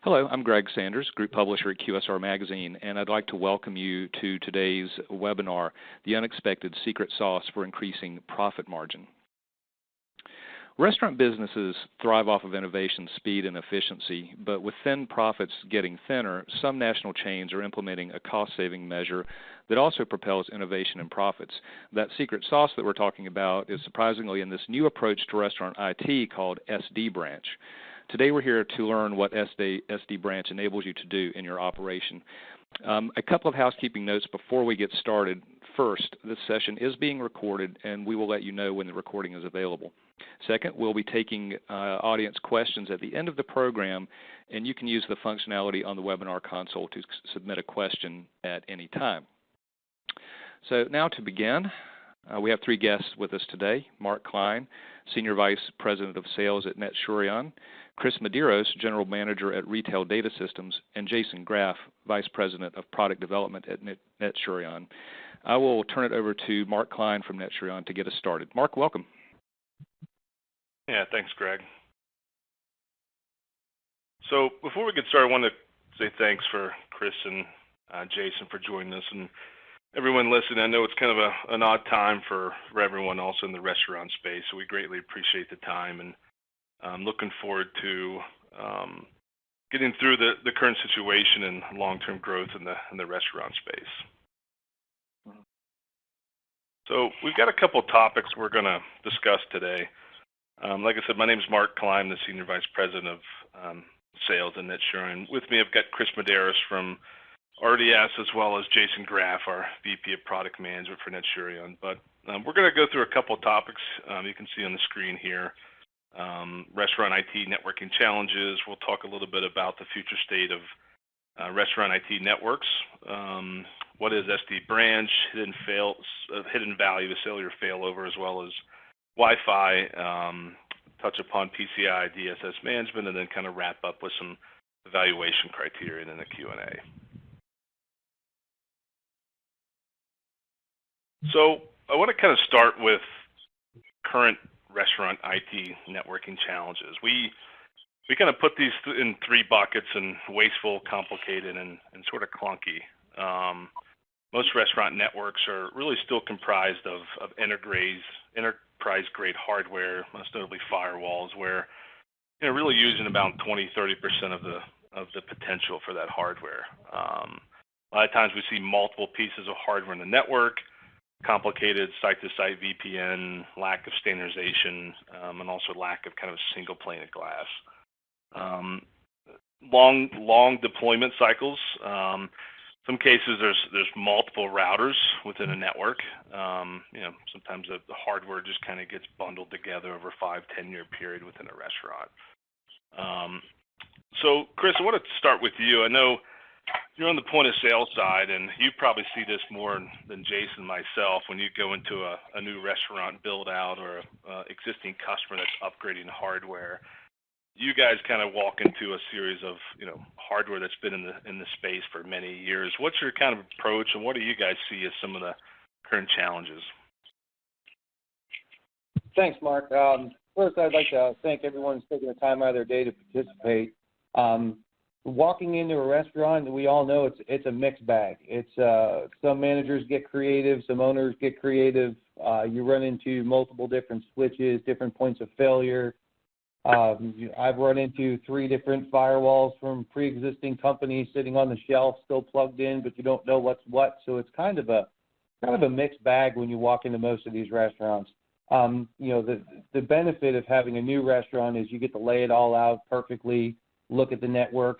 Hello, I'm Greg Sanders, Group Publisher at QSR Magazine, and I'd like to welcome you to today's webinar, The Unexpected Secret Sauce for Increasing Profit Margin. Restaurant businesses thrive off of innovation, speed, and efficiency, but with thin profits getting thinner, some national chains are implementing a cost-saving measure that also propels innovation and profits. That secret sauce that we're talking about is surprisingly in this new approach to restaurant IT called SD Branch. Today we're here to learn what SD Branch enables you to do in your operation. A couple of housekeeping notes before we get started. First, this session is being recorded, and we will let you know when the recording is available. Second, we'll be taking audience questions at the end of the program, and you can use the functionality on the webinar console to submit a question at any time. So now to begin, we have three guests with us today: Mark Klein, Senior Vice President of Sales at NetSurion; Chris Medeiros, General Manager at Retail Data Systems; and Jason Graff, Vice President of Product Development at NetSurion. I will turn it over to Mark Klein from NetSurion to get us started. Mark, welcome. Yeah, thanks, Greg. So before we get started, I want to say thanks for Chris and Jason for joining us, and everyone listening. I know it's kind of an odd time for everyone also in the restaurant space, so we greatly appreciate the time, and I'm looking forward to getting through the current situation and long-term growth in the restaurant space. So we've got a couple of topics we're going to discuss today. Like I said, my name is Mark Klein, the Senior Vice President of Sales at NetSurion. With me, I've got Chris Medeiros from RDS, as well as Jason Graff, our VP of Product Management for NetSurion. But we're going to go through a couple of topics you can see on the screen here. Restaurant IT networking challenges. We'll talk a little bit about the future state of restaurant IT networks. What is SD Branch, hidden value to cellular failover, as well as Wi-Fi. Touch upon PCI DSS management, and then kind of wrap up with some evaluation criteria in the Q&A. So I want to kind of start with current restaurant IT networking challenges. We kind of put these in three buckets: and wasteful, complicated, and sort of clunky. Most restaurant networks are really still comprised of enterprise-grade hardware, most notably firewalls, where really using about 20–30% of the potential for that hardware. A lot of times we see multiple pieces of hardware in the network, complicated site-to-site VPN, lack of standardization, and also lack of kind of single pane of glass. Long deployment cycles. Some cases there's multiple routers within a network. Sometimes the hardware just kind of gets bundled together over a 5–10 year period within a restaurant. So Chris, I want to start with you. I know you're on the point of sale side, and you probably see this more than Jason and myself when you go into a new restaurant build out or an existing customer that's upgrading hardware. You guys kind of walk into a series of hardware that's been in the space for many years. What's your kind of approach, and what do you guys see as some of the current challenges? Thanks, Mark. First, I'd like to thank everyone who's taking the time out of their day to participate. Walking into a restaurant, we all know it's a mixed bag. It's some managers get creative, some owners get creative. You run into multiple different switches, different points of failure. I've run into 3 different firewalls from pre-existing companies sitting on the shelf, still plugged in, but you don't know what's what. So it's kind of a mixed bag when you walk into most of these restaurants. The benefit of having a new restaurant is you get to lay it all out perfectly, look at the network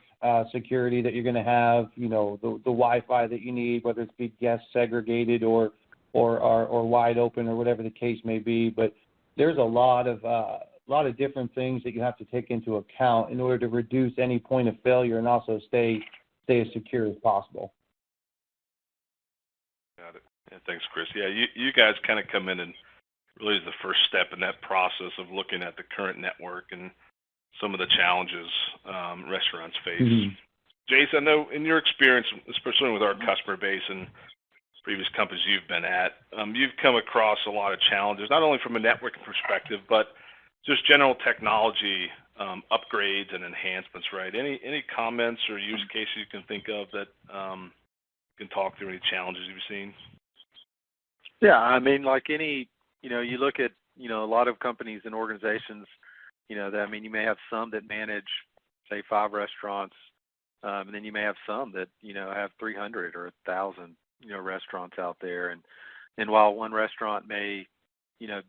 security that you're going to have, the Wi-Fi that you need, whether it's be guest segregated or wide open or whatever the case may be. But there's a lot of different things that you have to take into account in order to reduce any point of failure and also stay as secure as possible. Got it. Yeah, thanks, Chris. Yeah, you guys kind of come in and really is the first step in that process of looking at the current network and some of the challenges restaurants face. Mm-hmm. Jason, I know in your experience, especially with our customer base and previous companies you've been at, you've come across a lot of challenges, not only from a networking perspective, but just general technology upgrades and enhancements, right? Any comments or use cases you can think of that can talk through any challenges you've seen? Yeah, I mean, like any, you look at, a lot of companies and organizations, you may have some that manage, say, 5 restaurants, and then you may have some that, have 300 or 1,000, restaurants out there. And while one restaurant may,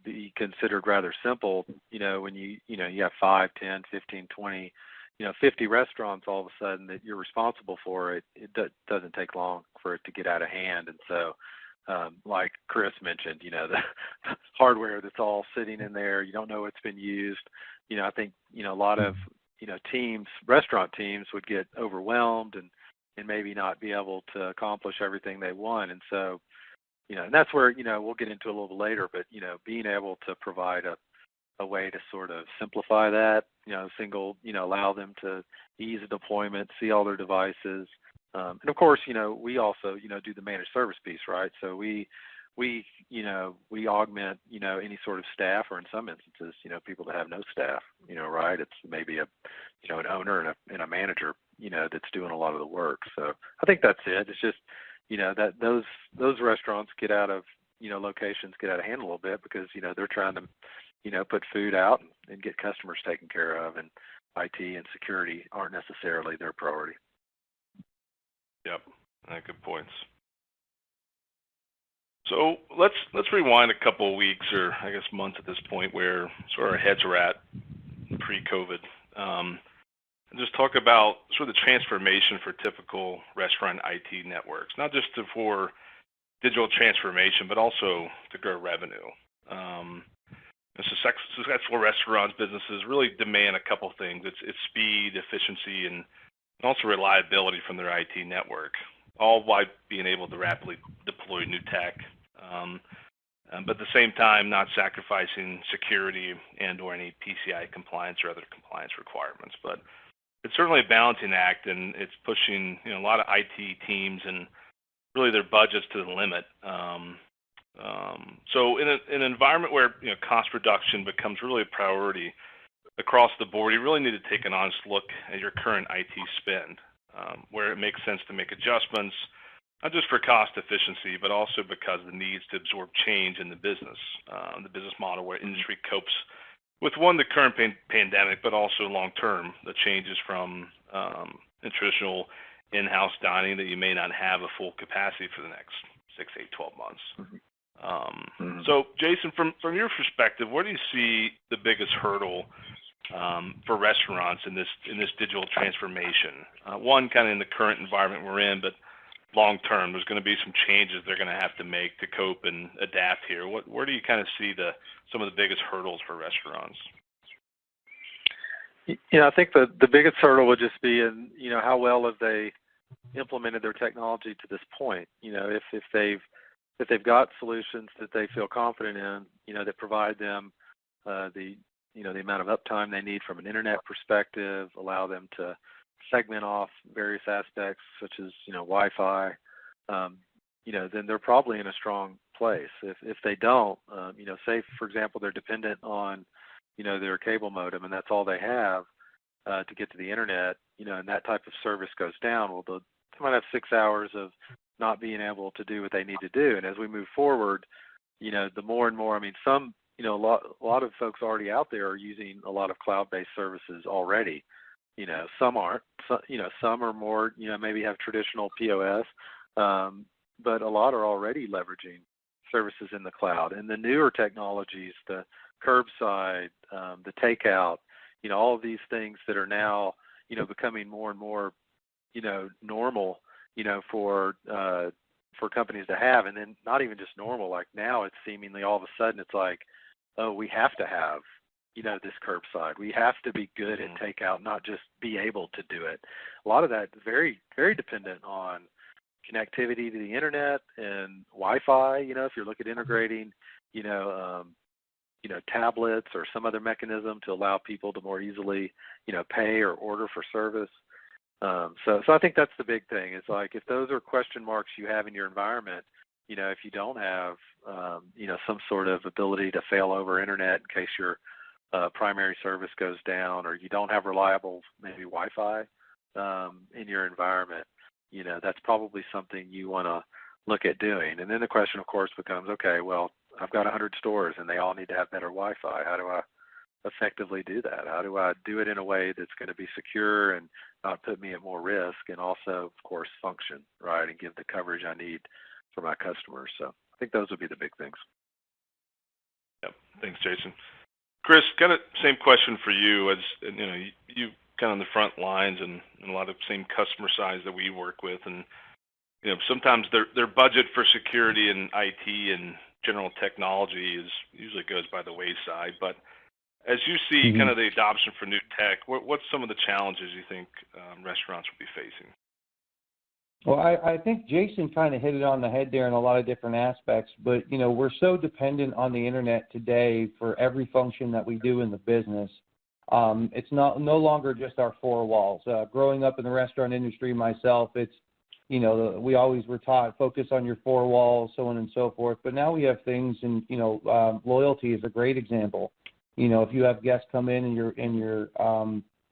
be considered rather simple, when you have 5, 10, 15, 20, 50 restaurants all of a sudden that you're responsible for, it doesn't take long for it to get out of hand. And so, like Chris mentioned, the hardware that's all sitting in there, you don't know it's been used. I think, a lot of, teams, restaurant teams would get overwhelmed and maybe not be able to accomplish everything they want. And so, and that's where, we'll get into a little bit later, but, being able to provide a way to sort of simplify that, single, allow them to ease the deployment, see all their devices. And of course, we also, do the managed service piece, right? So we augment, any sort of staff, or in some instances, people that have no staff, right? It's maybe an owner and a manager, that's doing a lot of the work. So I think that's it. It's just, that those restaurants get out of, locations get out of hand a little bit because, they're trying to, put food out and get customers taken care of, and IT and security aren't necessarily their priority. Yep, good points. So let's rewind a couple of weeks, or I guess months at this point, where sort of our heads are at pre-COVID, and just talk about sort of the transformation for typical restaurant IT networks, not just for digital transformation, but also to grow revenue. Successful restaurants businesses really demand a couple things. It's speed, efficiency, and also reliability from their IT network, all while being able to rapidly deploy new tech, but at the same time not sacrificing security and or any PCI compliance or other compliance requirements. But it's certainly a balancing act, and it's pushing a lot of IT teams and really their budgets to the limit. So in an environment where cost reduction becomes really a priority across the board, you really need to take an honest look at your current IT spend, where it makes sense to make adjustments, not just for cost efficiency, but also because of the needs to absorb change in the business model, where industry copes with the current pandemic, but also long-term, the changes from traditional in-house dining that you may not have a full capacity for the next 6, 8, 12 months. So, Jason, from your perspective, where do you see the biggest hurdle for restaurants in this digital transformation? One, kind of in the current environment we're in, but long term, there's going to be some changes they're going to have to make to cope and adapt here. Where do you kind of see some of the biggest hurdles for restaurants? I think the biggest hurdle would just be in how well have they implemented their technology to this point. If they've got solutions that they feel confident in, that provide them the amount of uptime they need from an internet perspective, allow them to segment off various aspects such as Wi-Fi, then they're probably in a strong place. If they don't, say for example they're dependent on their cable modem and that's all they have to get to the internet, and that type of service goes down, well, they might have 6 hours of not being able to do what they need to do. And as we move forward, the more and more, some, a lot of folks already out there are using a lot of cloud-based services already. Some aren't. Some are more, maybe have traditional POS, but a lot are already leveraging services in the cloud. And the newer technologies, the curbside, the takeout, all of these things that are now, becoming more and more, normal, for companies to have. And then not even just normal, like now it's seemingly all of a sudden it's like, oh, we have to have, this curbside. We have to be good at takeout, not just be able to do it. A lot of that is very, very dependent on connectivity to the internet and Wi-Fi. If you look at integrating, tablets or some other mechanism to allow people to more easily, pay or order for service. So I think that's the big thing. It's like if those are question marks you have in your environment, if you don't have, some sort of ability to fail over internet in case your primary service goes down, or you don't have reliable maybe Wi-Fi in your environment, that's probably something you want to look at doing. And then the question, of course, becomes, okay, well, I've got 100 stores and they all need to have better Wi-Fi. How do I effectively do that? How do I do it in a way that's going to be secure and not put me at more risk, and also, of course, function, right, and give the coverage I need for my customers? So I think those would be the big things. Yep. Thanks, Jason. Chris, kind of same question for you. As you kind of on the front lines and a lot of same customer size that we work with, and sometimes their budget for security and IT and general technology usually goes by the wayside. But as you see kind of the adoption for new tech, what's some of the challenges you think restaurants will be facing? Well, I think Jason kind of hit it on the head there in a lot of different aspects, but, we're so dependent on the internet today for every function that we do in the business. It's no longer just our four walls. Growing up in the restaurant industry myself, it's, we always were taught focus on your four walls, so on and so forth. But now we have things, and, loyalty is a great example. If you have guests come in and you're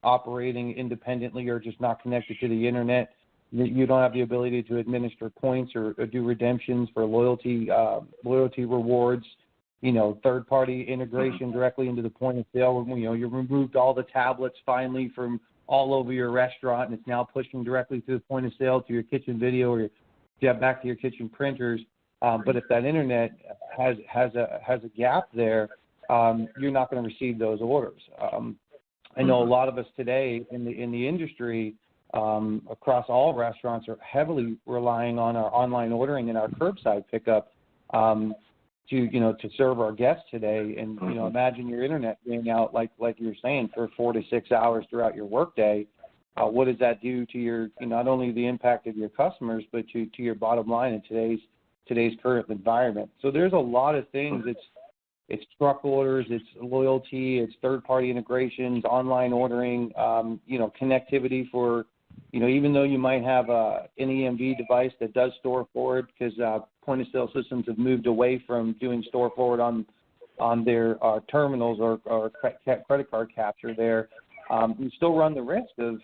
operating independently or just not connected to the internet, you don't have the ability to administer points or do redemptions for loyalty rewards, third-party integration directly into the point of sale. You removed all the tablets finally from all over your restaurant, and it's now pushing directly to the point of sale to your kitchen video or back to your kitchen printers. But if that internet has a gap there, you're not going to receive those orders. I know a lot of us today in the industry, across all restaurants, are heavily relying on our online ordering and our curbside pickup to serve our guests today. And imagine your internet being out like you were saying for 4 to 6 hours throughout your workday. What does that do to your not only the impact of your customers, but to your bottom line in today's current environment? So there's a lot of things. It's truck orders, it's loyalty, it's third-party integrations, online ordering, connectivity for, even though you might have an EMV device that does store forward, because point-of-sale systems have moved away from doing store forward on their terminals or credit card capture there, you still run the risk of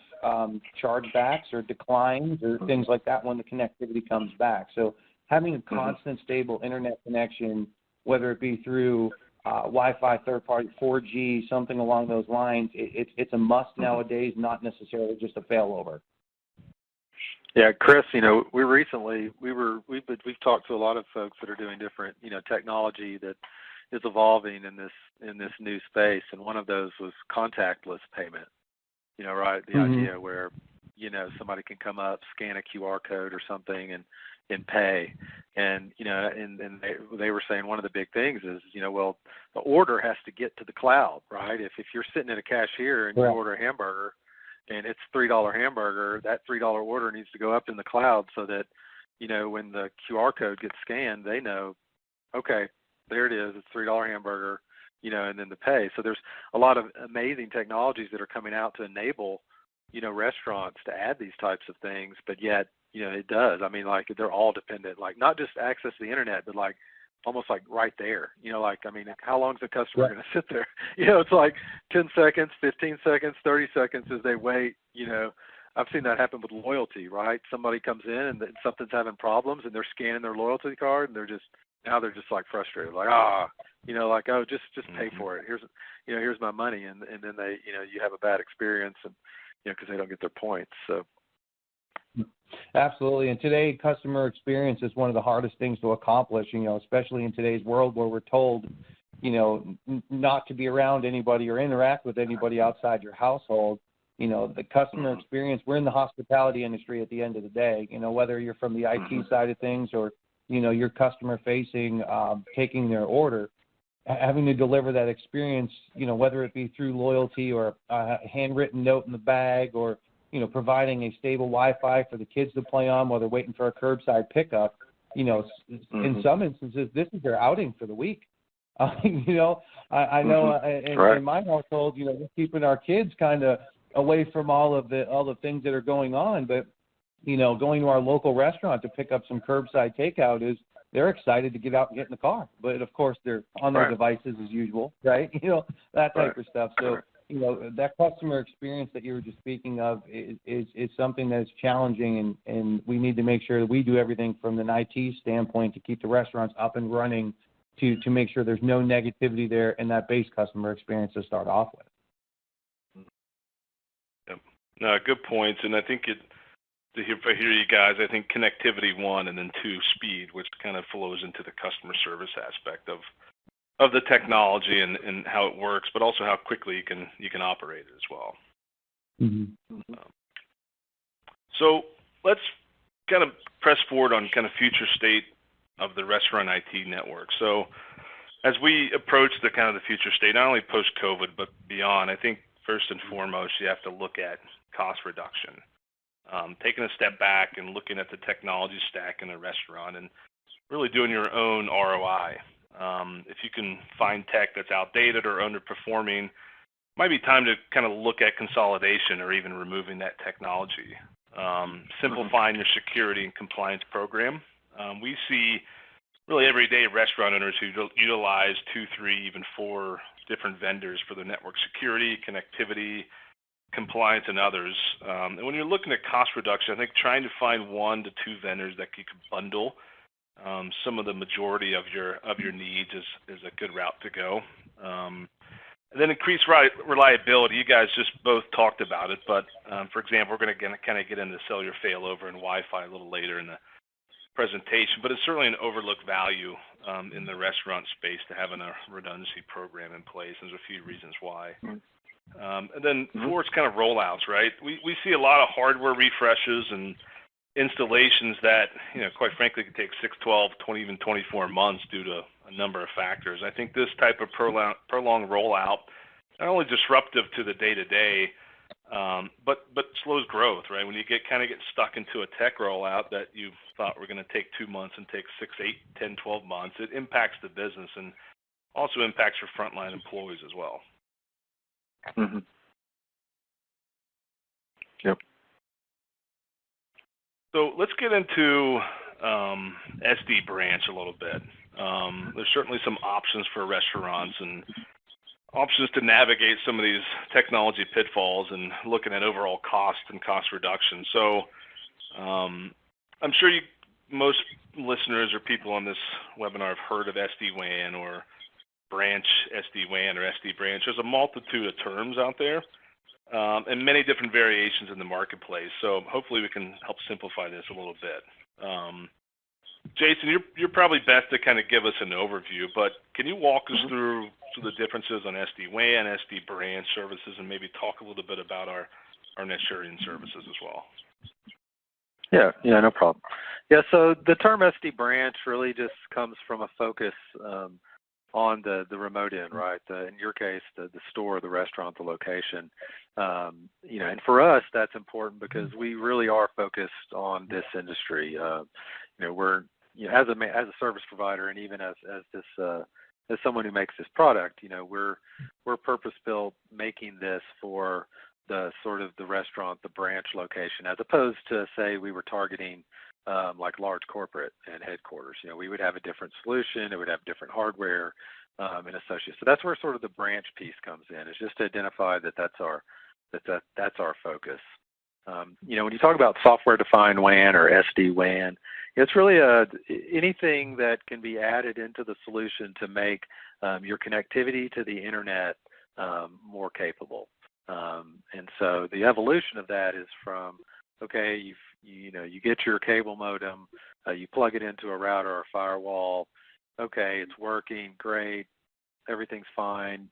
chargebacks or declines or things like that when the connectivity comes back. So having a constant, stable internet connection, whether it be through Wi-Fi, third-party, 4G, something along those lines, it's a must nowadays, not necessarily just a failover. Yeah, Chris, we've talked to a lot of folks that are doing different, technology that is evolving in this new space, and one of those was contactless payment. Right? The idea where, somebody can come up, scan a QR code or something and pay. And, and they were saying one of the big things is, well, the order has to get to the cloud, right? If you're sitting at a cashier and you order a hamburger and it's $3 hamburger, that $3 order needs to go up in the cloud so that, when the QR code gets scanned, they know, okay, there it is, it's $3 hamburger, and then the pay. So there's a lot of amazing technologies that are coming out to enable, restaurants to add these types of things, but yet, it does. I mean, like, they're all dependent, like, not just access to the internet, but like almost like right there. How long is the customer going to sit there? It's like 10 seconds, 15 seconds, 30 seconds as they wait. I've seen that happen with loyalty, right? Somebody comes in and something's having problems and they're scanning their loyalty card and they're just like frustrated, like, just pay for it. Here's my money. And then they, you have a bad experience and, because they don't get their points. So. Absolutely. And today, customer experience is one of the hardest things to accomplish, especially in today's world where we're told, not to be around anybody or interact with anybody outside your household. The customer experience, we're in the hospitality industry at the end of the day, whether you're from the IT side of things or, you're customer facing, taking their order, having to deliver that experience, whether it be through loyalty or a handwritten note in the bag or, providing a stable Wi-Fi for the kids to play on while they're waiting for a curbside pickup. In some instances, this is their outing for the week. I know in my household, we're keeping our kids kind of away from all the things that are going on. But, going to our local restaurant to pick up some curbside takeout they're excited to get out and get in the car. But, of course, they're on their devices as usual, right? That type of stuff. So, that customer experience that you were just speaking of is something that's challenging, and we need to make sure that we do everything from an IT standpoint to keep the restaurants up and running to make sure there's no negativity there in that base customer experience to start off with. Yep. No, good points. And I think if I hear you guys, I think connectivity, one, and then two, speed, which kind of flows into the customer service aspect of the technology and how it works, but also how quickly you can operate it as well. Mm-hmm. So let's kind of press forward on kind of future state of the restaurant IT network. So as we approach the kind of the future state, not only post-COVID but beyond, I think first and foremost you have to look at cost reduction. Taking a step back and looking at the technology stack in a restaurant and really doing your own ROI. If you can find tech that's outdated or underperforming, it might be time to kind of look at consolidation or even removing that technology. Simplifying your security and compliance program. We see really everyday restaurant owners who utilize 2, 3, even 4 different vendors for their network security, connectivity, compliance, and others. And when you're looking at cost reduction, I think trying to find 1 to 2 vendors that you could bundle some of the majority of your needs is a good route to go. And then increase reliability. You guys just both talked about it, but for example, we're going to kind of get into cellular failover and Wi-Fi a little later in the presentation, but it's certainly an overlooked value in the restaurant space to having a redundancy program in place. There's a few reasons why. And then four, it's kind of rollouts, right? We see a lot of hardware refreshes and installations that, quite frankly, could take 6, 12, 20, even 24 months due to a number of factors. I think this type of prolonged rollout, not only disruptive to the day-to-day, but slows growth, right? When you get stuck into a tech rollout that you thought were going to take 2 months and take 6, 8, 10, 12 months, it impacts the business and also impacts your frontline employees as well. Mm-hmm. Yep. So let's get into SD branch a little bit. There's certainly some options for restaurants and options to navigate some of these technology pitfalls and looking at overall cost and cost reduction. So I'm sure most listeners or people on this webinar have heard of SD-WAN or branch SD-WAN or SD branch. There's a multitude of terms out there and many different variations in the marketplace. So hopefully we can help simplify this a little bit. Jason, you're probably best to kind of give us an overview, but can you walk us through the differences on SD-WAN, SD branch services, and maybe talk a little bit about our Neturian services as well? Yeah, no problem. Yeah, so the term SD branch really just comes from a focus on the remote end, right? In your case, the store, the restaurant, the location. And for us, that's important because we really are focused on this industry. We're as a service provider, and even as someone who makes this product, we're purpose built making this for the sort of the restaurant, the branch location, as opposed to say we were targeting like large corporate and headquarters. We would have a different solution. It would have different hardware and associates. So that's where sort of the branch piece comes in. It's just to identify that's our focus. When you talk about software-defined WAN or SD-WAN, it's really anything that can be added into the solution to make your connectivity to the internet more capable. And so the evolution of that is from, okay, you get your cable modem, you plug it into a router or a firewall. Okay, it's working, great, everything's fine.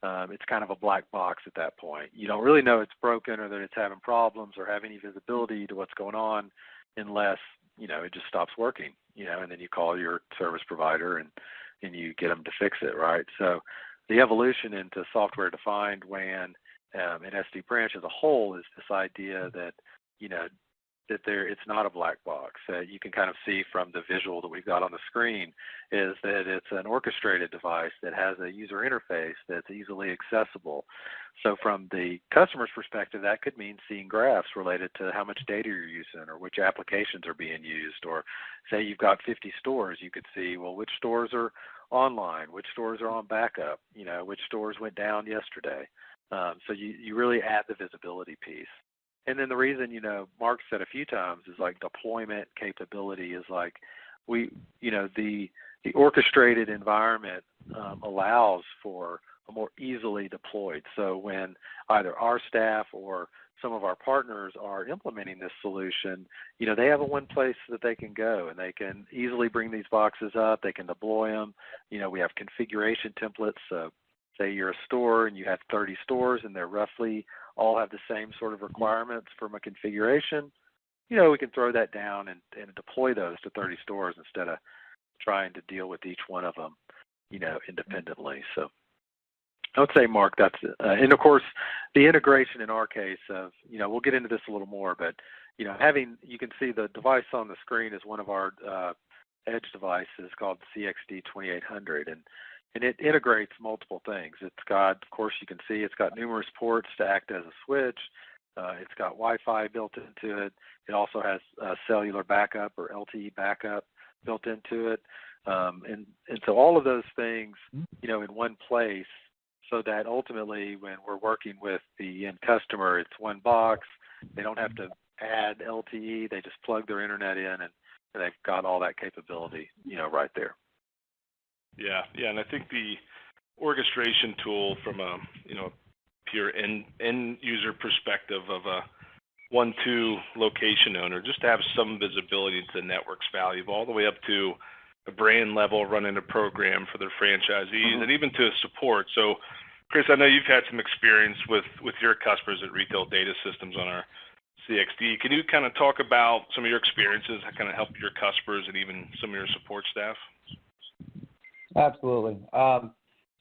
It's kind of a black box at that point. You don't really know it's broken or that it's having problems or have any visibility to what's going on unless, it just stops working, and then you call your service provider and you get them to fix it, right? So the evolution into software-defined WAN and SD branch as a whole is this idea that, it's not a black box. You can kind of see from the visual that we've got on the screen is that it's an orchestrated device that has a user interface that's easily accessible. So from the customer's perspective, that could mean seeing graphs related to how much data you're using or which applications are being used. Or say you've got 50 stores, you could see, well, which stores are online, which stores are on backup, which stores went down yesterday. So you really add the visibility piece. And then the reason, Mark said a few times is like deployment capability is like the orchestrated environment allows for a more easily deployed. So when either our staff or some of our partners are implementing this solution, they have a one place that they can go and they can easily bring these boxes up. They can deploy them. We have configuration templates. So say you're a store and you have 30 stores and they're roughly all have the same sort of requirements from a configuration, we can throw that down and deploy those to 30 stores instead of trying to deal with each one of them, independently. So I would say, Mark, that's it. And of course, the integration in our case of, we'll get into this a little more, but, you can see the device on the screen is one of our edge devices called CXD 2800. And it integrates multiple things. It's got, of course, you can see it's got numerous ports to act as a switch. It's got Wi-Fi built into it. It also has cellular backup or LTE backup built into it. And so all of those things, in one place so that ultimately when we're working with the end customer, it's one box. They don't have to add LTE. They just plug their internet in and they've got all that capability, right there. Yeah, and I think the orchestration tool from a pure end user perspective of a 1-2 location owner, just to have some visibility into the network's value, all the way up to a brand level, running a program for their franchisees, and even to support. So, Chris, I know you've had some experience with your customers at Retail Data Systems on our CXD. Can you kind of talk about some of your experiences, how kind of help your customers and even some of your support staff? Absolutely.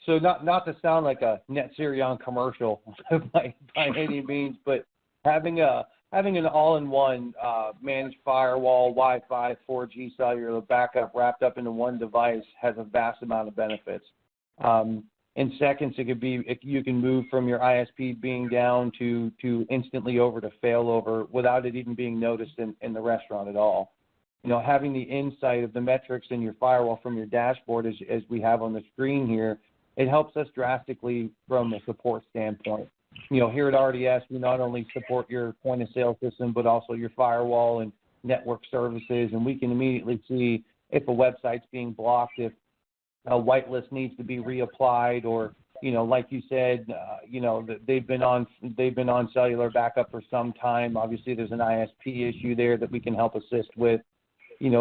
So not to sound like a NetSirion commercial by any means, but having an all-in-one managed firewall, Wi-Fi, 4G cellular backup wrapped up into one device has a vast amount of benefits. In seconds, you can move from your ISP being down to instantly over to failover without it even being noticed in the restaurant at all. Having the insight of the metrics in your firewall from your dashboard, as we have on the screen here, it helps us drastically from a support standpoint. Here at RDS, we not only support your point of sale system, but also your firewall and network services, and we can immediately see if a website's being blocked, if a whitelist needs to be reapplied, or like you said, they've been on cellular backup for some time. Obviously, there's an ISP issue there that we can help assist with.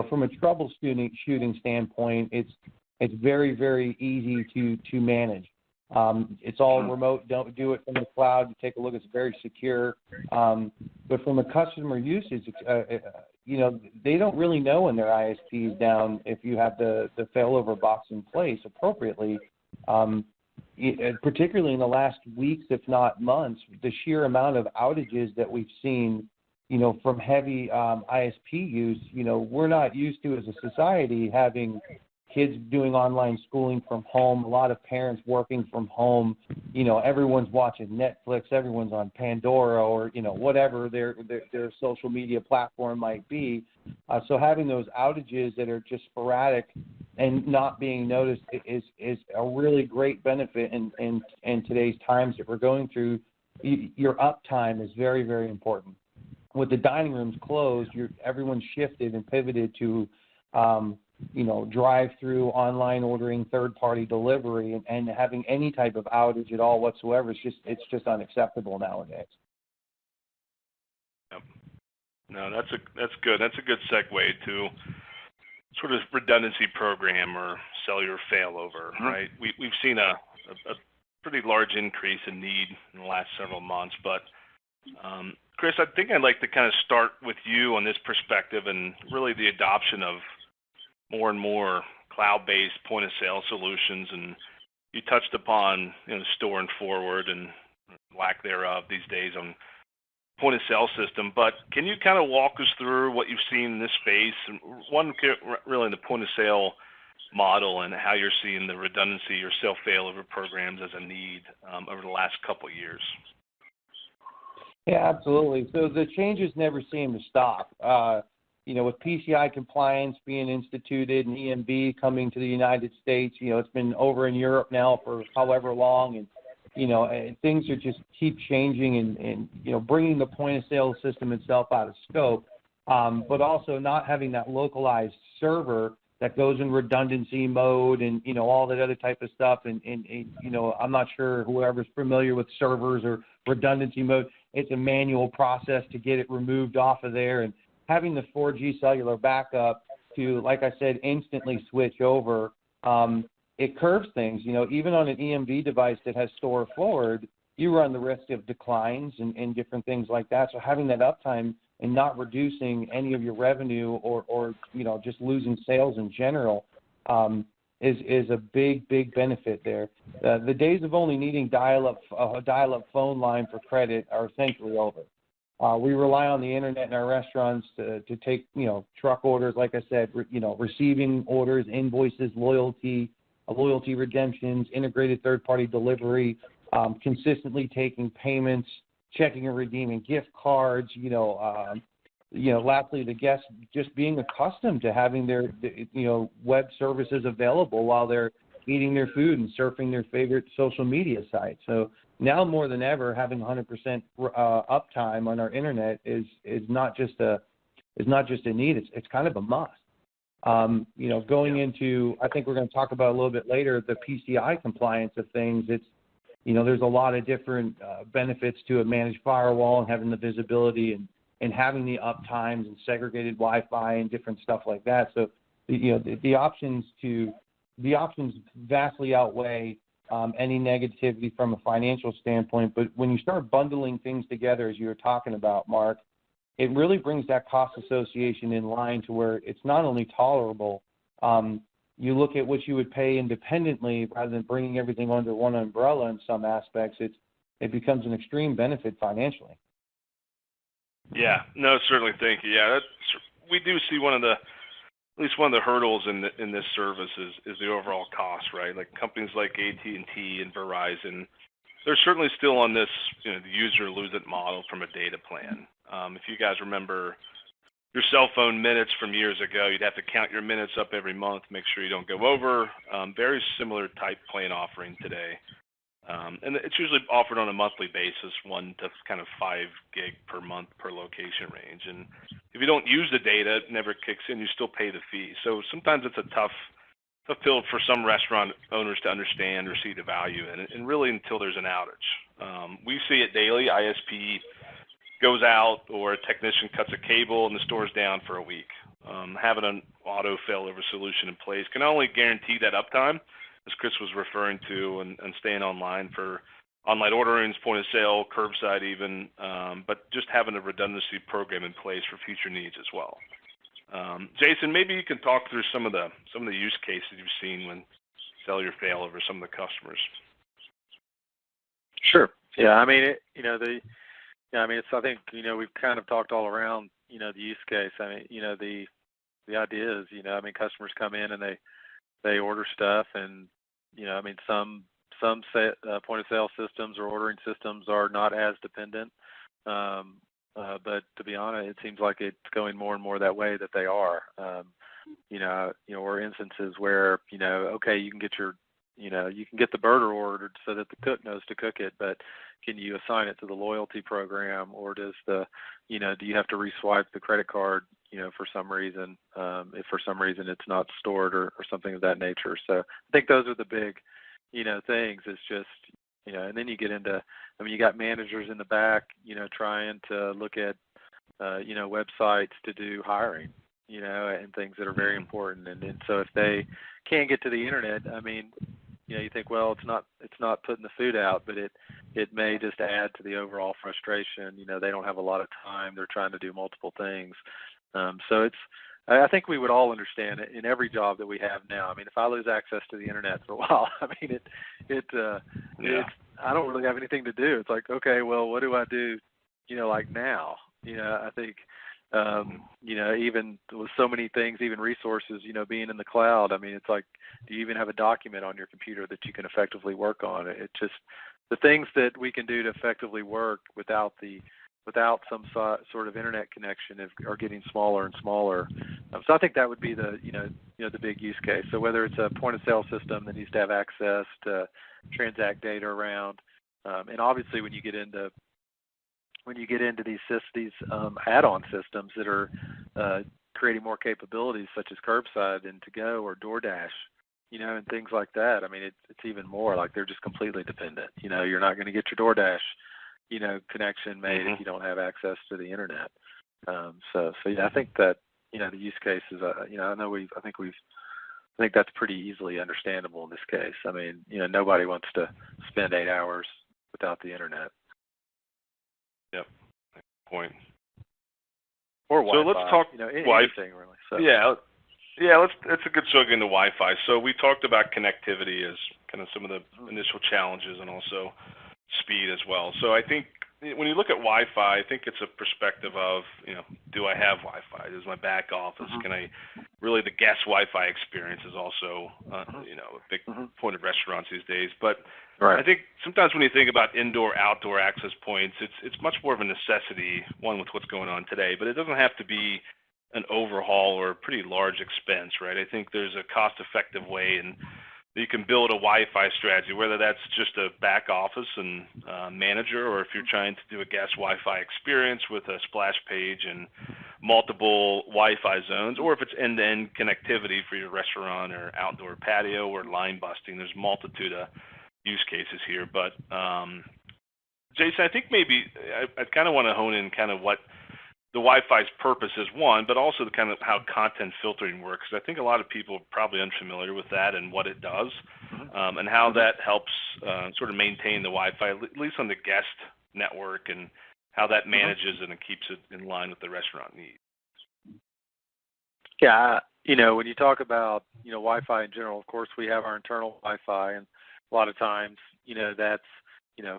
From a troubleshooting standpoint, it's very, very easy to manage. It's all remote. Don't do it from the cloud. You take a look; it's very secure. But from a customer usage, they don't really know when their ISP is down if you have the failover box in place appropriately. Particularly in the last weeks, if not months, the sheer amount of outages that we've seen, from heavy ISP use, we're not used to as a society having kids doing online schooling from home, a lot of parents working from home, everyone's watching Netflix, everyone's on Pandora or, whatever their social media platform might be. So having those outages that are just sporadic and not being noticed is a really great benefit in today's times that we're going through. Your uptime is very, very important. With the dining rooms closed, everyone's shifted and pivoted to drive-through, online ordering, third-party delivery, and having any type of outage at all whatsoever, it's just unacceptable nowadays. Yep. No, that's good. That's a good segue to sort of redundancy program or cellular failover, right? We've seen a pretty large increase in need in the last several months, but Chris, I think I'd like to kind of start with you on this perspective and really the adoption of more and more cloud-based point-of-sale solutions. And you touched upon store and forward and lack thereof these days on point of sale system, but can you kind of walk us through what you've seen in this space, and one really in the point of sale model and how you're seeing the redundancy or self failover programs as a need over the last couple of years? Yeah, absolutely. So the changes never seem to stop. With PCI compliance being instituted and EMV coming to the United States, it's been over in Europe now for however long, and things are just keep changing and bringing the point of sale system itself out of scope, but also not having that localized server that goes in redundancy mode and, all that other type of stuff. And I'm not sure whoever's familiar with servers or redundancy mode, it's a manual process to get it removed off of there. And having the 4G cellular backup to, like I said, instantly switch over, it curves things. Even on an EMV device that has store forward, you run the risk of declines and different things like that. So having that uptime and not reducing any of your revenue or just losing sales in general is a big benefit there. The days of only needing a dial-up phone line for credit are essentially over. We rely on the internet in our restaurants to take truck orders, like I said, receiving orders, invoices, loyalty redemptions, integrated third-party delivery, consistently taking payments, checking and redeeming gift cards, lastly, the guests just being accustomed to having their web services available while they're eating their food and surfing their favorite social media site. So now more than ever, having 100% uptime on our internet is not just a need, it's kind of a must. Going into, I think we're going to talk about a little bit later, the PCI compliance of things. It's, there's a lot of different benefits to a managed firewall and having the visibility and having the uptimes and segregated Wi-Fi and different stuff like that. So, the options vastly outweigh any negativity from a financial standpoint. But when you start bundling things together, as you were talking about, Mark, it really brings that cost association in line to where it's not only tolerable. You look at what you would pay independently rather than bringing everything under one umbrella in some aspects, it becomes an extreme benefit financially. Yeah, no, certainly. Thank you. Yeah, we do see at least one of the hurdles in this service is the overall cost, right? Like companies like AT&T and Verizon, they're certainly still on this, the user lose it model from a data plan. If you guys remember your cell phone minutes from years ago, you'd have to count your minutes up every month, make sure you don't go over. Very similar type plan offering today. And it's usually offered on a monthly basis, 1 to kind of 5 gig per month per location range. And if you don't use the data, it never kicks in, you still pay the fee. So sometimes it's a tough pill for some restaurant owners to understand or see the value in it, and really until there's an outage. We see it daily. ISP goes out or a technician cuts a cable and the store's down for a week. Having an auto failover solution in place can not only guarantee that uptime, as Chris was referring to, and staying online for online orderings, point of sale, curbside even, but just having a redundancy program in place for future needs as well. Jason, maybe you can talk through some of the use cases you've seen when cellular failover some of the customers. Sure. Yeah. I mean, it's, I think, we've kind of talked all around, the use case. I mean, the idea is, customers come in and they order stuff, and some point of sale systems or ordering systems are not as dependent. But to be honest, it seems like it's going more and more that way that they are. Or instances where okay, you can get you can get the burger ordered so that the cook knows to cook it, but can you assign it to the loyalty program, or does do you have to reswipe the credit card, for some reason, if for some reason it's not stored or something of that nature. So I think those are the big, things. It's just, and then you get into, you got managers in the back, trying to look at, websites to do hiring, and things that are very important. And so if they can't get to the internet, you think, well, it's not putting the food out, but it may just add to the overall frustration. They don't have a lot of time. They're trying to do multiple things. So I think we would all understand it in every job that we have now. If I lose access to the internet for a while, it's I don't really have anything to do. It's like, okay, well, what do I do, like now. I think, even with so many things, even resources, being in the cloud, I mean, it's like, do you even have a document on your computer that you can effectively work on? It just, the things that we can do to effectively work without some sort of internet connection are getting smaller and smaller. So I think that would be the big use case. So whether it's a point of sale system that needs to have access to transact data around, and obviously when you get into these add-on systems that are creating more capabilities, such as curbside and to go or DoorDash, and things like that. I mean, it's even more like they're just completely dependent. You're not going to get your DoorDash connection made if you don't have access to the internet. So yeah, I think that the use cases. I think that's pretty easily understandable in this case. I mean, nobody wants to spend 8 hours without the internet. Yep. Point. Or Wi-Fi. So let's talk anything really. So. Yeah. That's a good segue into Wi-Fi. So we talked about connectivity as kind of some of the initial challenges, and also speed as well. So I think when you look at Wi-Fi, I think it's a perspective of, do I have Wi-Fi? Is my back office? Can I really, the guest Wi-Fi experience is also, a big point of restaurants these days. But I think sometimes when you think about indoor, outdoor access points, it's much more of a necessity, one, with what's going on today, but it doesn't have to be an overhaul or a pretty large expense, right? I think there's a cost-effective way, and you can build a Wi-Fi strategy, whether that's just a back office and manager, or if you're trying to do a guest Wi-Fi experience with a splash page and multiple Wi-Fi zones, or if it's end-to-end connectivity for your restaurant or outdoor patio or line busting. There's a multitude of use cases here. But Jason, I think maybe I kind of want to hone in kind of what the Wi-Fi's purpose is, one, but also the kind of how content filtering works. I think a lot of people are probably unfamiliar with that and what it does, and how that helps sort of maintain the Wi-Fi, at least on the guest network, and how that manages and it keeps it in line with the restaurant needs. Yeah, when you talk about, Wi-Fi in general, of course, we have our internal Wi-Fi, and a lot of times, that's,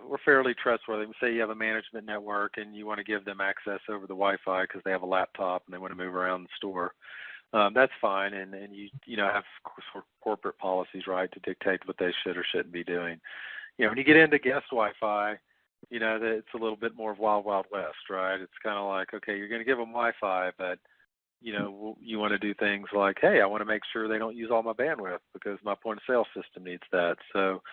we're fairly trustworthy. Say you have a management network and you want to give them access over the Wi-Fi because they have a laptop and they want to move around the store. That's fine, and you have corporate policies, right, to dictate what they should or shouldn't be doing. When you get into guest Wi-Fi, it's a little bit more of Wild Wild West, right? It's kind of like, okay, you're going to give them Wi-Fi, but you want to do things like, hey, I want to make sure they don't use all my bandwidth because my point of sale system needs that. So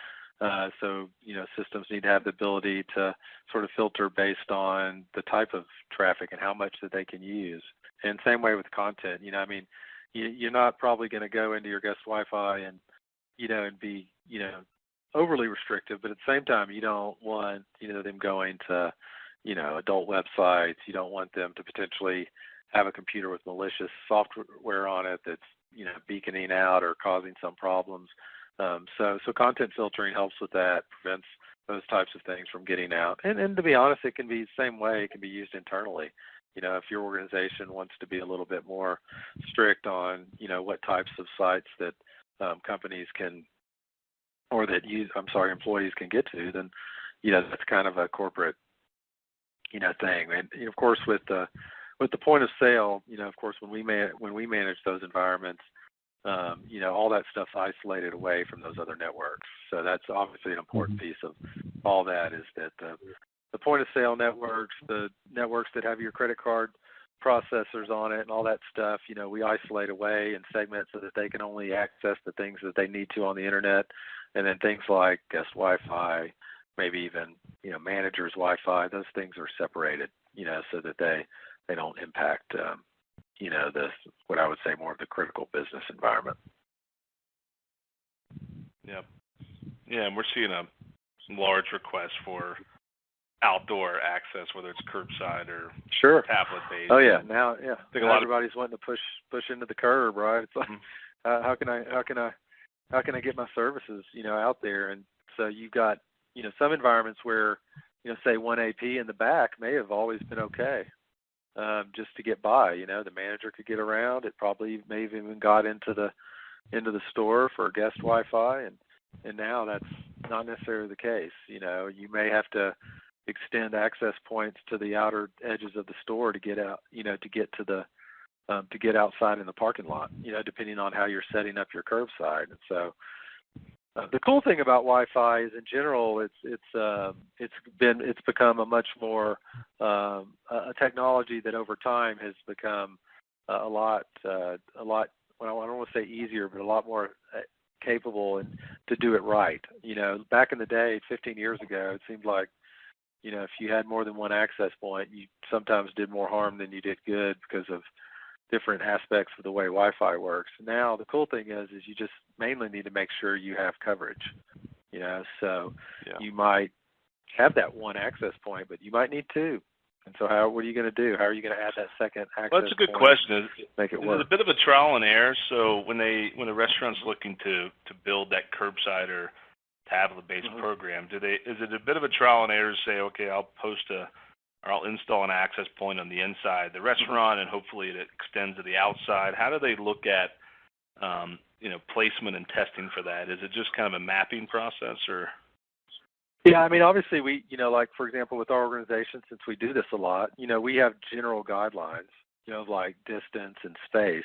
systems need to have the ability to sort of filter based on the type of traffic and how much that they can use. And same way with content. You're not probably going to go into your guest Wi-Fi and and be overly restrictive, but at the same time, you don't want them going to adult websites. You don't want them to potentially have a computer with malicious software on it that's beaconing out or causing some problems. So content filtering helps with that, prevents those types of things from getting out. And to be honest, it can be the same way. It can be used internally. If your organization wants to be a little bit more strict on, what types of sites that companies can, or that employees can get to, then, that's kind of a corporate, thing. And of course, with the point of sale, of course, when we manage those environments, all that stuff's isolated away from those other networks. So that's obviously an important piece of all that, is that the point of sale networks, the networks that have your credit card processors on it and all that stuff, we isolate away and segment so that they can only access the things that they need to on the internet. And then things like guest Wi-Fi, maybe even, managers Wi-Fi, those things are separated, so that they don't impact, what I would say more of the critical business environment. Yep. Yeah, and we're seeing a large request for outdoor access, whether it's curbside or tablet-based. Oh yeah, now I think everybody's wanting to push into the curb, right? It's like, how can I get my services, out there? And so you've got, some environments where, say one AP in the back may have always been okay. Just to get by, the manager could get around. It probably may have even got into the store for guest Wi-Fi, and now that's not necessarily the case. You may have to, extend access points to the outer edges of the store to get out, to get to the to get outside in the parking lot, depending on how you're setting up your curbside. And so the cool thing about Wi-Fi is, in general, it's become a much more a technology that over time has become a lot. Well, I don't want to say easier, but a lot more capable and to do it right. Back in the day, 15 years ago, it seemed like, if you had more than one access point, you sometimes did more harm than you did good because of different aspects of the way Wi-Fi works. Now, the cool thing is you just mainly need to make sure you have coverage. So you might have that one access point, but you might need two. And so what are you going to do? How are you going to add that second access point? Well, that's a good question. Make it work. Is it a bit of a trial and error? So when a restaurant's looking to build that curbside or tablet-based program, is it a bit of a trial and error to say, okay, I'll install an access point on the inside of the restaurant, and hopefully it extends to the outside? How do they look at placement and testing for that? Is it just kind of a mapping process, or? Yeah, I mean, obviously we, like, for example, with our organization, since we do this a lot, we have general guidelines, like distance and space.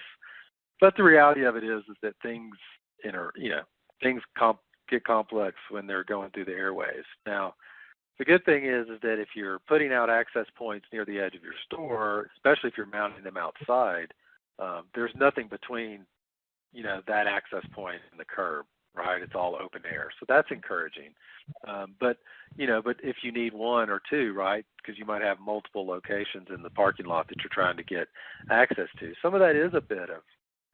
But the reality of it is that things get complex when they're going through the airways. Now, the good thing is that if you're putting out access points near the edge of your store, especially if you're mounting them outside, there's nothing between, that access point and the curb, right? It's all open air. So that's encouraging. But if you need one or two, right, because you might have multiple locations in the parking lot that you're trying to get access to, some of that is a bit of,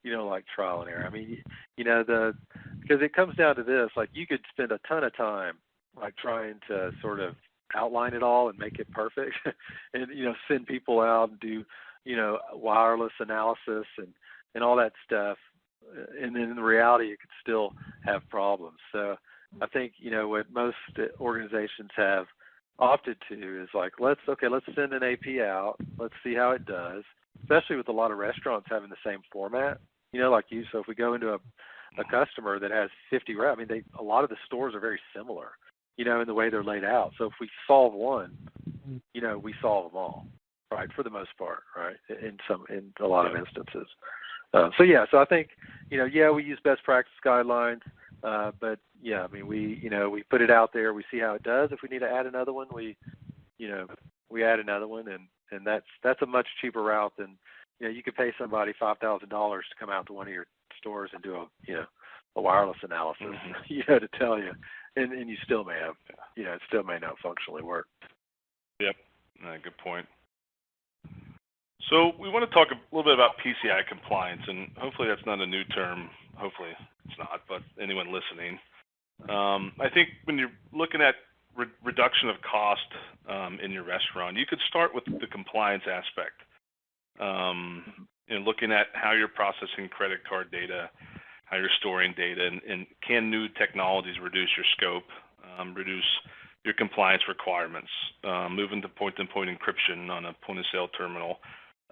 like trial and error. I mean, because it comes down to this, like, you could spend a ton of time like trying to sort of outline it all and make it perfect and, send people out and do, wireless analysis and all that stuff. And then in reality, it could still have problems. So I think, what most organizations have opted to is like, let's send an AP out. Let's see how it does, especially with a lot of restaurants having the same format, like you. So if we go into a customer that has 50 I mean, a lot of the stores are very similar, in the way they're laid out. So if we solve one, we solve them all, right, for the most part, right, in a lot of instances. So I think, we use best practice guidelines, but I mean, we put it out there, we see how it does. If we need to add another one, we add another one, and that's a much cheaper route than, you could pay somebody $5,000 to come out to one of your stores and do a wireless analysis, to tell you, and you still may have, it still may not functionally work. Yep, good point. So we want to talk a little bit about PCI compliance, and hopefully that's not a new term. Hopefully it's not, but anyone listening. I think when you're looking at reduction of cost in your restaurant, you could start with the compliance aspect. Looking at how you're processing credit card data, how you're storing data, and can new technologies reduce your scope, reduce your compliance requirements, moving to point-to-point encryption on a point-of-sale terminal.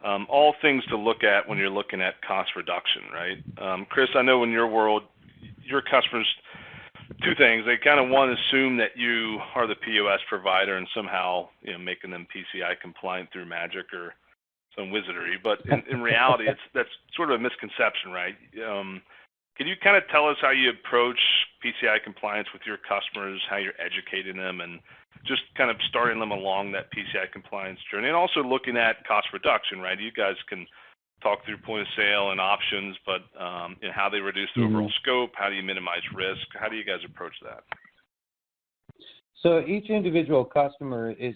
All things to look at when you're looking at cost reduction, right? Chris, I know in your world, your customers, two things. They kind of, one, assume that you are the POS provider and somehow, making them PCI compliant through magic or some wizardry. But in reality, that's sort of a misconception, right? Can you kind of tell us how you approach PCI compliance with your customers, how you're educating them, and just kind of starting them along that PCI compliance journey, and also looking at cost reduction, right? You guys can talk through point of sale and options, but how they reduce the overall scope, how do you minimize risk? How do you guys approach that? So each individual customer is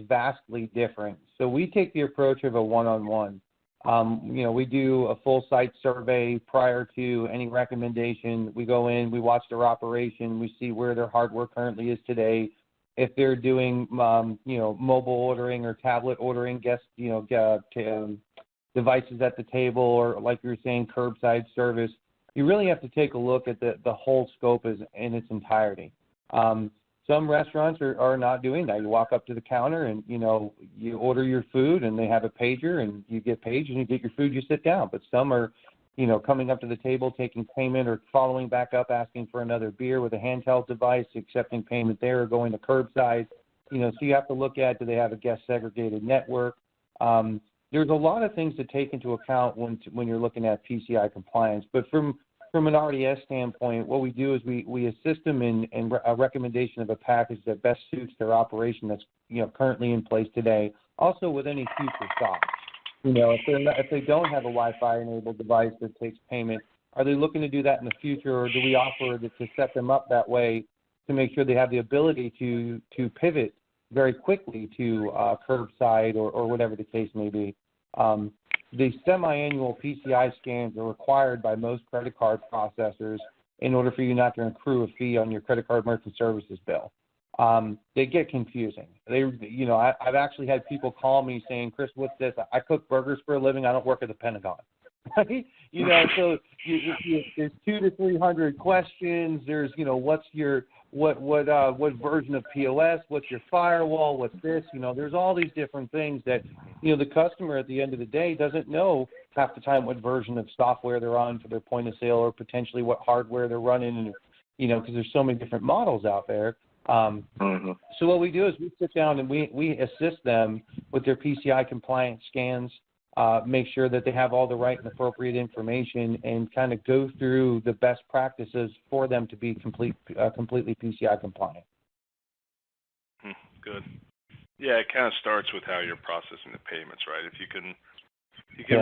vastly different. So we take the approach of a one-on-one. We do a full site survey prior to any recommendation. We go in, we watch their operation, we see where their hardware currently is today. If they're doing, mobile ordering or tablet ordering, guest, devices at the table, or like you were saying, curbside service, you really have to take a look at the whole scope in its entirety. Some restaurants are not doing that. You walk up to the counter and, you order your food and they have a pager and you get paged and you get your food, you sit down. But some are, coming up to the table, taking payment or following back up, asking for another beer with a handheld device, accepting payment there, or going to curbside. So you have to look at, do they have a guest segregated network? There's a lot of things to take into account when you're looking at PCI compliance. But from an RDS standpoint, what we do is we assist them in a recommendation of a package that best suits their operation that's currently in place today. Also with any future stock. If they don't have a Wi-Fi enabled device that takes payment, are they looking to do that in the future, or do we offer to set them up that way to make sure they have the ability to pivot very quickly to curbside or whatever the case may be? The semi-annual PCI scans are required by most credit card processors in order for you not to accrue a fee on your credit card merchant services bill. They get confusing. I've actually had people call me saying, "Chris, what's this? I cook burgers for a living. I don't work at the Pentagon." Right? So there's 200 to 300 questions. There's, what's your what version of POS? What's your firewall? What's this? There's all these different things that the customer at the end of the day doesn't know half the time what version of software they're on for their point of sale, or potentially what hardware they're running, and because there's so many different models out there. So what we do is we sit down and we assist them with their PCI compliance scans, make sure that they have all the right and appropriate information, and kind of go through the best practices for them to be completely PCI compliant. Good. Yeah, it kind of starts with how you're processing the payments, right? If you can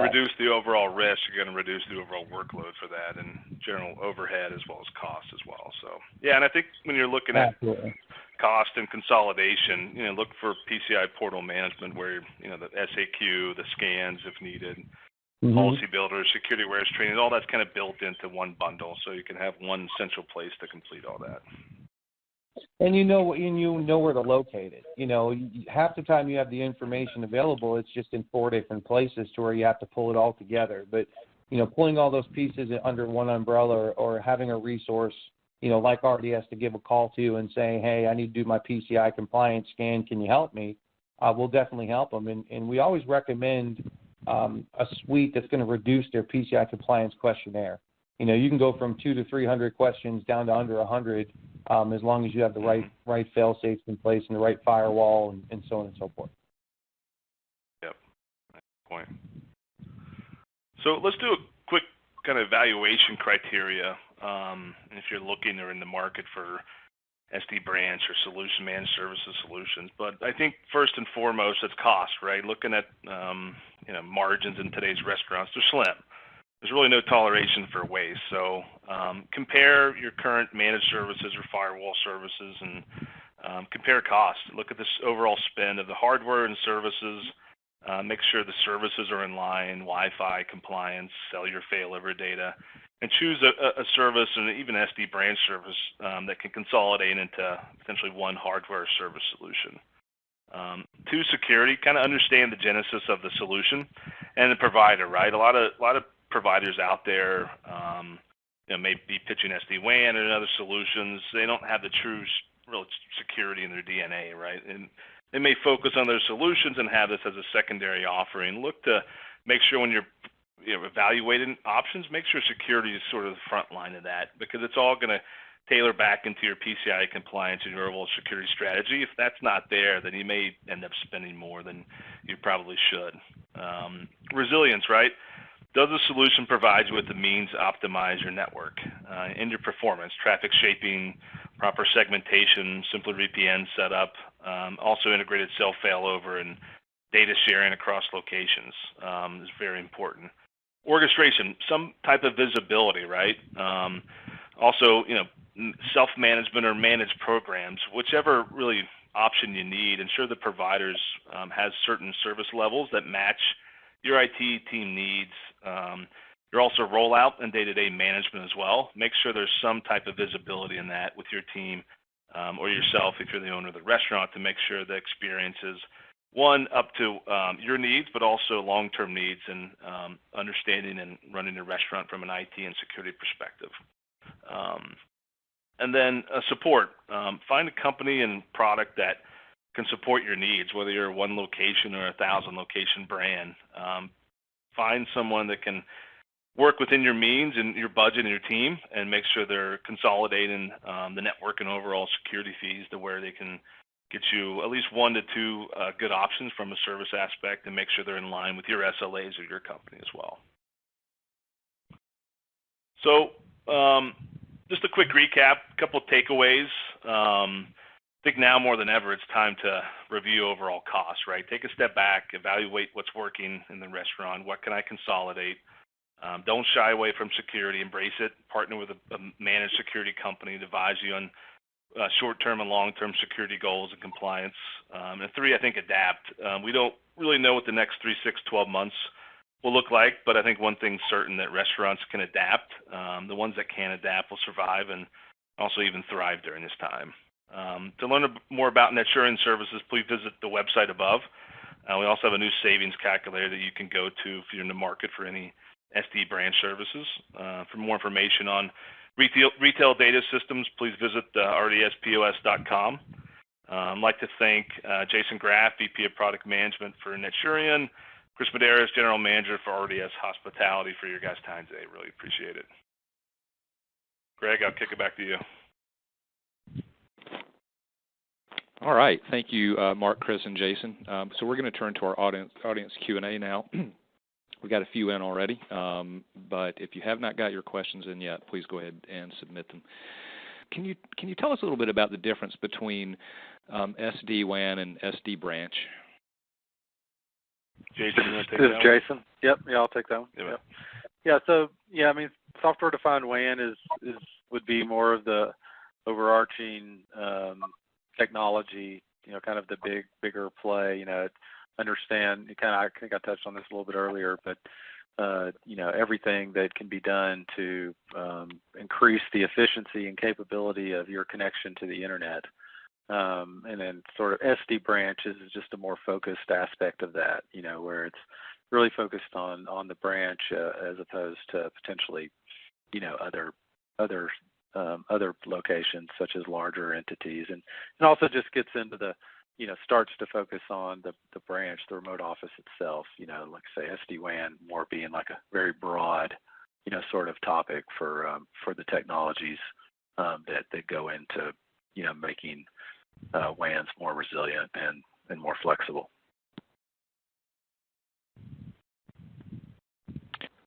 reduce the overall risk, you're going to reduce the overall workload for that, and general overhead as well as cost as well. So, yeah, and I think when you're looking at cost and consolidation, look for PCI portal management where, the SAQ, the scans if needed, policy builders, security awareness training, all that's kind of built into one bundle, so you can have one central place to complete all that. And you know where to locate it. Half the time you have the information available, it's just in 4 different places to where you have to pull it all together. But, pulling all those pieces under one umbrella, or having a resource, like RDS to give a call to and say, "Hey, I need to do my PCI compliance scan. Can you help me?" We'll definitely help them. And we always recommend a suite that's going to reduce their PCI compliance questionnaire. You can go from 200 to 300 questions down to under 100, as long as you have the right fail-safes in place and the right firewall and so on and so forth. Yep, nice point. So let's do a quick kind of evaluation criteria if you're looking or in the market for SD branch or solution managed services solutions. But I think first and foremost, it's cost, right? Looking at margins in today's restaurants, they're slim. There's really no toleration for waste. So compare your current managed services or firewall services and compare costs. Look at this overall spend of the hardware and services. Make sure the services are in line, Wi-Fi compliance, cellular failover data, and choose a service and even SD branch service that can consolidate into potentially one hardware service solution. 2, security. Kind of understand the genesis of the solution and the provider, right? A lot of providers out there, may be pitching SD-WAN and other solutions. They don't have the true real security in their DNA, right? And they may focus on their solutions and have this as a secondary offering. Look to make sure when you're evaluating options, make sure security is sort of the front line of that, because it's all going to tailor back into your PCI compliance and your overall security strategy. If that's not there, then you may end up spending more than you probably should. Resilience, right? Does the solution provide you with the means to optimize your network and your performance, traffic shaping, proper segmentation, simpler VPN setup, also integrated cell failover and data sharing across locations is very important. Orchestration, some type of visibility, right? Also, self-management or managed programs, whichever really option you need. Ensure the providers has certain service levels that match your IT team needs. Your also rollout and day-to-day management as well. Make sure there's some type of visibility in that with your team or yourself if you're the owner of the restaurant, to make sure the experience is up to your needs, but also long-term needs and understanding and running a restaurant from an IT and security perspective. And then support. Find a company and product that can support your needs, whether you're one location or 1,000 location brand. Find someone that can work within your means and your budget and your team, and make sure they're consolidating the network and overall security fees to where they can get you at least 1 to 2 good options from a service aspect, and make sure they're in line with your SLAs or your company as well. So just a quick recap, a couple of takeaways. I think now more than ever, it's time to review overall costs, right? Take a step back, evaluate what's working in the restaurant. What can I consolidate? Don't shy away from security. Embrace it. Partner with a managed security company to advise you on short-term and long-term security goals and compliance. And 3, I think adapt. We don't really know what the next 3, 6, 12 months will look like, but I think one thing's certain, that restaurants can adapt. The ones that can adapt will survive and also even thrive during this time. To learn more about NetSurian services, please visit the website above. We also have a new savings calculator that you can go to if you're in the market for any SD branch services. For more information on retail data systems, please visit rdspos.com. I'd like to thank Jason Graff, VP of Product Management for NetSurian, Chris Medeiros, General Manager for RDS Hospitality, for your guys' time today. Really appreciate it. Greg, I'll kick it back to you. All right. Thank you, Mark, Chris, and Jason. So we're going to turn to our audience Q&A now. We've got a few in already, but if you have not got your questions in yet, please go ahead and submit them. Can you tell us a little bit about the difference between SD-WAN and SD branch? Jason, you want to take this that is one? Jason. Yep. Yeah, I'll take that one. Yeah. Yep. Yeah. So I mean, software-defined WAN would be more of the overarching technology. Kind of the bigger play. Understand. I think I touched on this a little bit earlier, but everything that can be done to increase the efficiency and capability of your connection to the internet. And then sort of SD branches is just a more focused aspect of that, where it's really focused on the branch as opposed to potentially, other locations such as larger entities, and also just gets into the, starts to focus on the branch, the remote office itself, like say SD-WAN more being like a very broad, sort of topic for the technologies that go into, making WANs more resilient and more flexible.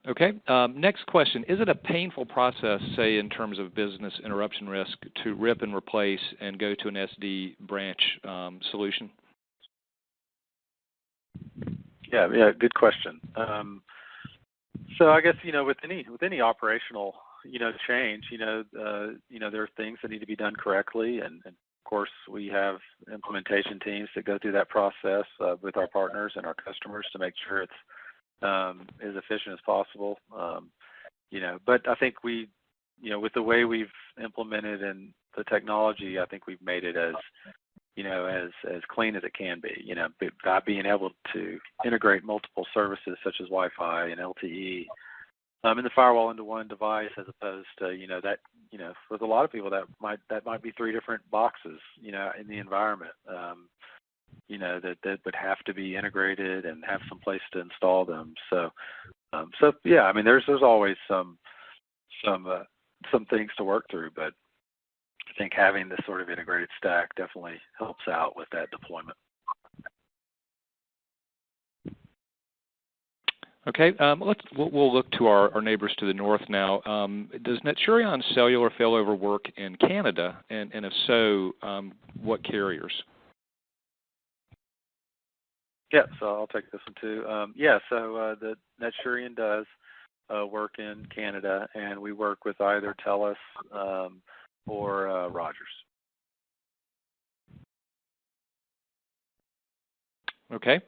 Okay. Next question. Is it a painful process, say, in terms of business interruption risk, to rip and replace and go to an SD branch solution? Yeah, good question. So I guess, with any operational, change, there are things that need to be done correctly, and of course we have implementation teams that go through that process with our partners and our customers to make sure it's as efficient as possible. But I think we, with the way we've implemented and the technology, I think we've made it as clean as it can be. By being able to integrate multiple services such as Wi-Fi and LTE in the firewall into one device, as opposed to that with a lot of people that might be 3 different boxes in the environment. That would have to be integrated and have some place to install them. So yeah, I mean, there's always some things to work through, but I think having this sort of integrated stack definitely helps out with that deployment. Okay, we'll look to our neighbors to the north now. Does NetSurion cellular failover work in Canada, and if so, what carriers? Yeah, so I'll take this one too. So the NetSurion does work in Canada, and we work with either TELUS or Rogers. Okay.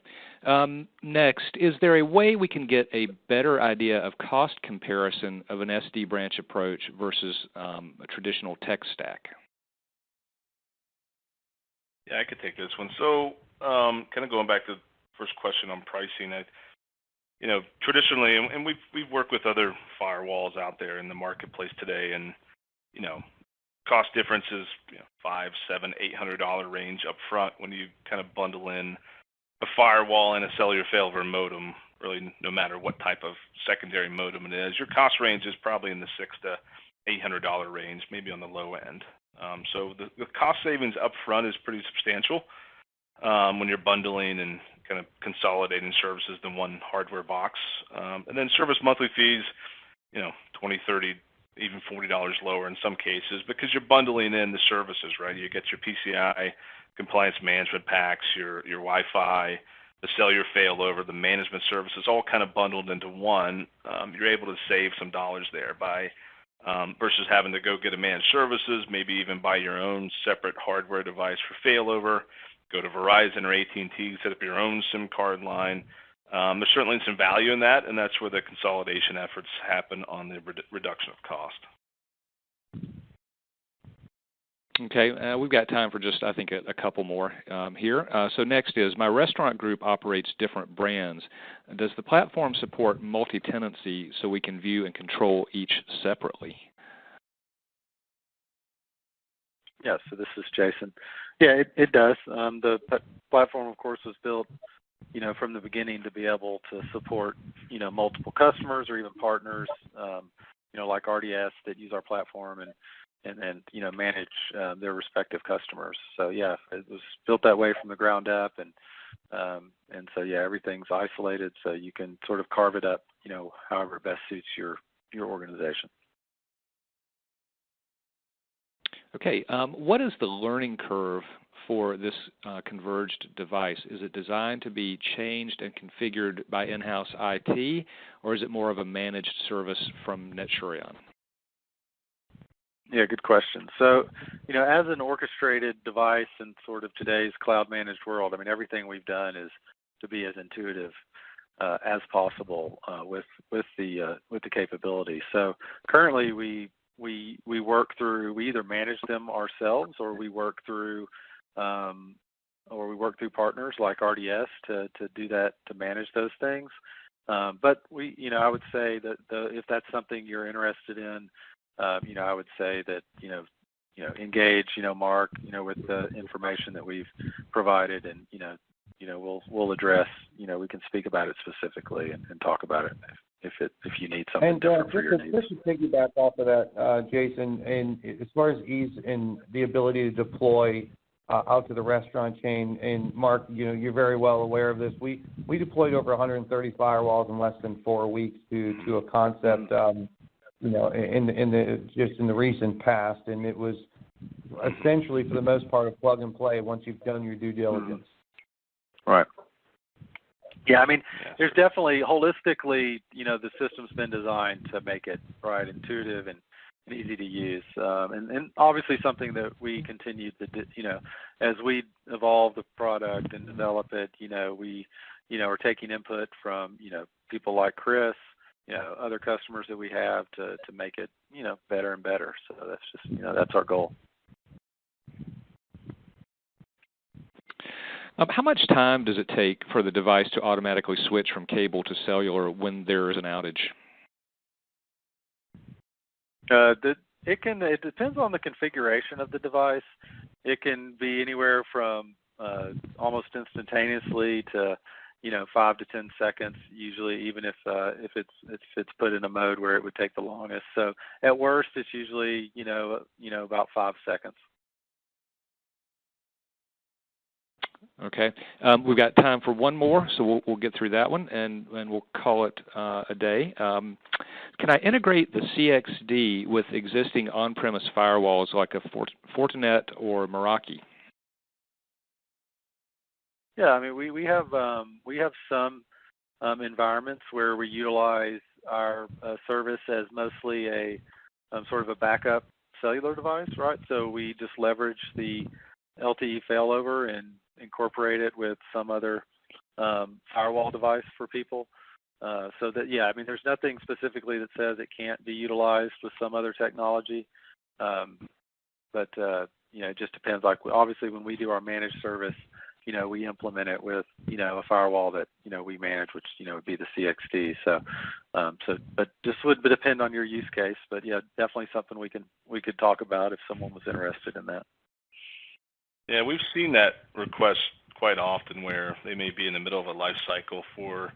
Next, is there a way we can get a better idea of cost comparison of an SD branch approach versus a traditional tech stack? Yeah, I could take this one. So kind of going back to the first question on pricing, traditionally, and we've worked with other firewalls out there in the marketplace today, and cost differences, $500, $700, $800 range up front when you kind of bundle in a firewall and a cellular failover modem. Really, no matter what type of secondary modem it is, your cost range is probably in the $600 to $800 range, maybe on the low end. So the cost savings up front is pretty substantial when you're bundling and kind of consolidating services in one hardware box. And then service monthly fees, $20, $30, even $40 lower in some cases because you're bundling in the services, right? You get your PCI compliance management packs, your Wi-Fi, the cellular failover, the management services, all kind of bundled into one. You're able to save some dollars there by versus having to go get a managed services, maybe even buy your own separate hardware device for failover, go to Verizon or AT&T, set up your own SIM card line. There's certainly some value in that, and that's where the consolidation efforts happen on the reduction of cost. Okay, we've got time for just, I think, a couple more here. So next is, my restaurant group operates different brands. Does the platform support multi-tenancy so we can view and control each separately? Yeah, so this is Jason. Yeah, it does. The platform, of course, was built, from the beginning to be able to support, multiple customers or even partners, like RDS that use our platform and manage their respective customers. So yeah, it was built that way from the ground up, and so yeah, everything's isolated, so you can sort of carve it up, however it best suits your organization. Okay, what is the learning curve for this converged device? Is it designed to be changed and configured by in-house IT, or is it more of a managed service from Neturion? Yeah, good question. So, as an orchestrated device in sort of today's cloud-managed world, everything we've done is to be as intuitive as possible with the capability. So currently, we work through, we either manage them ourselves or we work through partners like RDS to do that, to manage those things. But I would say that if that's something you're interested in, I would say that engage Mark with the information that we've provided, and we'll address, we can speak about it specifically and talk about it if you need something different for your needs. Just to piggyback off of that, Jason, and as far as ease and the ability to deploy out to the restaurant chain, and Mark, you're very well aware of this. We deployed over 130 firewalls in less than 4 weeks to a concept. In the recent past, and it was essentially, for the most part, a plug and play once you've done your due diligence. Right. Yeah, there's definitely, holistically, the system's been designed to make it intuitive and easy to use, and obviously something that we continue to do, as we evolve the product and develop it, we are taking input from people like Chris, other customers that we have to make it, better and better. So that's just, that's our goal. How much time does it take for the device to automatically switch from cable to cellular when there is an outage? It depends on the configuration of the device. It can be anywhere from almost instantaneously to 5 to 10 seconds, usually, even if it's put in a mode where it would take the longest. So at worst, it's usually about 5 seconds. Okay, we've got time for one more, so we'll get through that one, and we'll call it a day. Can I integrate the CXD with existing on-premise firewalls like a Fortinet or Meraki? Yeah, we have some environments where we utilize our service as mostly a sort of a backup cellular device, right? So we just leverage the LTE failover and incorporate it with some other firewall device for people. So that, yeah, there's nothing specifically that says it can't be utilized with some other technology, but it just depends. Like, obviously, when we do our managed service, we implement it with, a firewall that, we manage, which, would be the CXD. But this would depend on your use case, but yeah, definitely something we could talk about if someone was interested in that. Yeah, we've seen that request quite often where they may be in the middle of a life cycle for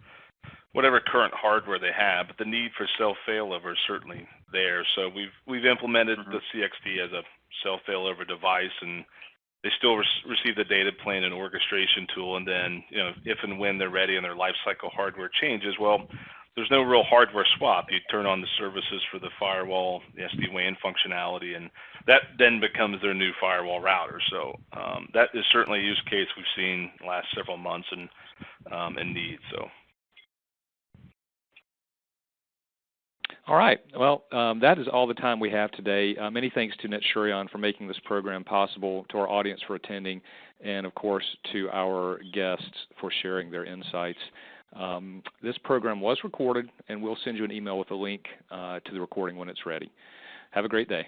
whatever current hardware they have, but the need for self-failover is certainly there. So we've implemented the CXD as a self-failover device, and they still receive the data plane and orchestration tool, and then if and when they're ready and their lifecycle hardware changes, well, there's no real hardware swap. You turn on the services for the firewall, the SD-WAN functionality, and that then becomes their new firewall router. So that is certainly a use case we've seen the last several months and need. So. All right. Well, that is all the time we have today. Many thanks to NetSurion for making this program possible, to our audience for attending, and of course to our guests for sharing their insights. This program was recorded, and we'll send you an email with a link to the recording when it's ready. Have a great day.